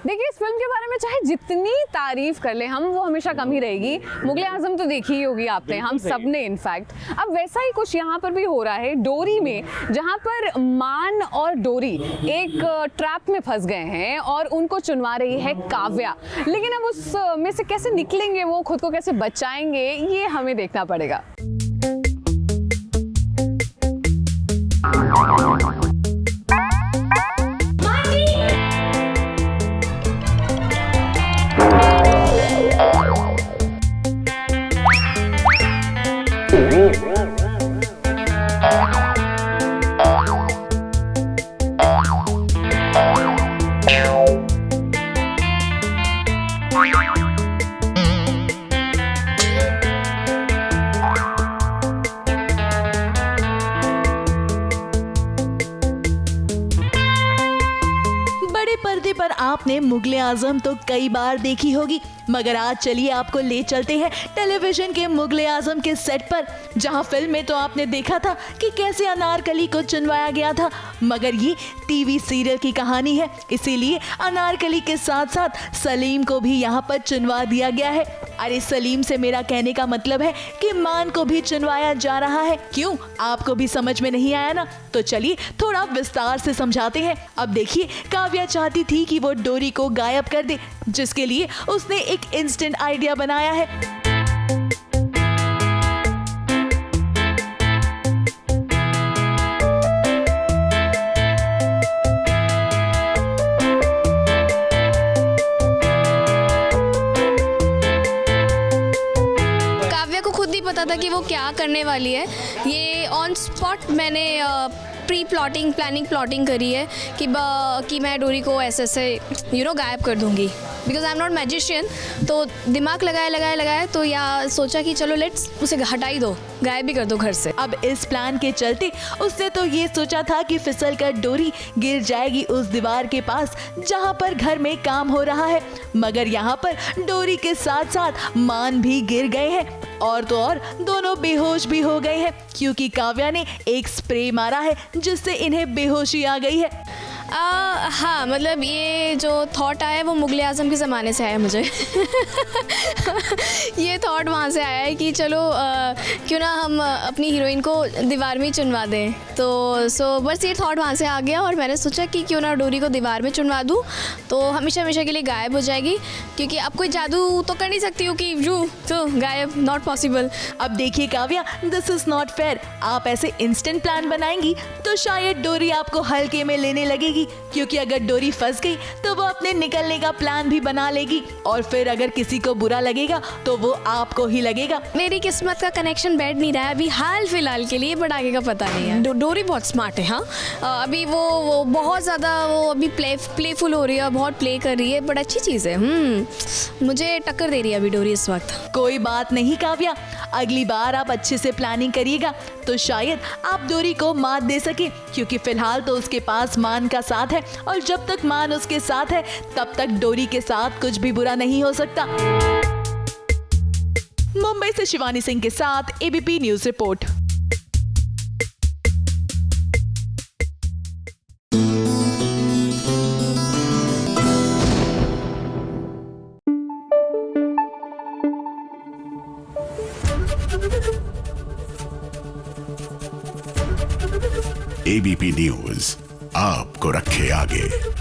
देखिए, इस फिल्म के बारे में चाहे जितनी तारीफ कर ले हम, वो हमेशा कम ही रहेगी। मुगले आजम तो देखी ही होगी आपने, हम सब ने इनफैक्ट। अब वैसा ही कुछ यहाँ पर भी हो रहा है डोरी में, जहाँ पर मान और डोरी एक ट्रैप में फंस गए हैं और उनको चुनवा रही है काव्या। लेकिन अब उस में से कैसे निकलेंगे वो, खुद को कैसे बचाएंगे, ये हमें देखना पड़ेगा। पर्दे पर आपने मुगले आजम तो कई बार देखी होगी, मगर आज चलिए आपको ले चलते हैं टेलीविजन के मुगले आजम के सेट पर, जहां फिल्म में तो आपने देखा था कि कैसे अनारकली को चुनवाया गया था, मगर ये टीवी सीरियल की कहानी है, इसीलिए अनारकली के साथ साथ सलीम को भी यहाँ पर चुनवा दिया गया है। अरे सलीम से मेरा कहने का मतलब है कि मान को भी चुनवाया जा रहा है। क्यों, आपको भी समझ में नहीं आया ना? तो चलिए थोड़ा विस्तार से समझाते हैं। अब देखिए, काव्या चाहती थी कि वो डोरी को गायब कर दे, जिसके लिए उसने एक इंस्टेंट आइडिया बनाया है। पता था कि वो क्या करने वाली है। ये ऑन स्पॉट मैंने प्री प्लॉटिंग प्लानिंग करी है कि मैं डोरी को ऐसे गायब कर दूंगी, because I am not magician. तो दिमाग लगाया तो या सोचा कि चलो लेट्स उसे हटा ही दो, गायब भी कर दो घर से। अब इस प्लान के चलते उसने तो ये सोचा था कि फिसल कर डोरी गिर जाएगी उस दीवार के पास जहाँ पर घर में काम हो रहा है, मगर यहाँ पर डोरी के साथ साथ मान भी गिर गए हैं, और तो और दोनों बेहोश भी हो गए हैं, क्योंकि काव्या ने एक स्प्रे मारा है जिससे इन्हें बेहोशी आ गई है। हाँ, मतलब ये जो थॉट आया है वो मुगले आजम के ज़माने से आया मुझे। ये थॉट वहाँ से आया है कि चलो क्यों ना हम अपनी हीरोइन को दीवार में ही चुनवा दें। तो बस ये थॉट वहाँ से आ गया और मैंने सोचा कि क्यों ना डोरी को दीवार में चुनवा दूँ, तो हमेशा के लिए गायब हो जाएगी, क्योंकि अब कोई जादू तो कर नहीं सकती हूँ कि तो गायब, नॉट पॉसिबल। अब देखिए Kavya, this is not fair. आप ऐसे इंस्टेंट प्लान बनाएंगी तो शायद डोरी आपको हल्के में लेने लगेगी, क्योंकि अगर डोरी फंस गई तो वो अपने निकलने का प्लान भी बना लेगी, और फिर अगर किसी को बुरा लगेगा तो वो आपको ही लगेगा। मेरी किस्मत का कनेक्शन बैठ नहीं रहा है अभी हाल फिलहाल के लिए, बट आगे का पता नहीं है। डोरी बहुत स्मार्ट है। हाँ, अभी वो बहुत ज़्यादा वो अभी प्लेफुल हो रही है, बहुत प्ले कर रही है, बट अच्छी चीज़ है। मुझे टक्कर दे रही है अभी डोरी इस वक्त। कोई बात नहीं काव्या, अगली बार आप अच्छे से प्लानिंग करिएगा तो शायद आप डोरी को मात दे सके, क्योंकि फिलहाल तो उसके पास मान का साथ है, और जब तक मान उसके साथ है तब तक डोरी के साथ कुछ भी बुरा नहीं हो सकता। मुंबई से शिवानी सिंह के साथ ABP news report. ABP news आपको रखे आगे।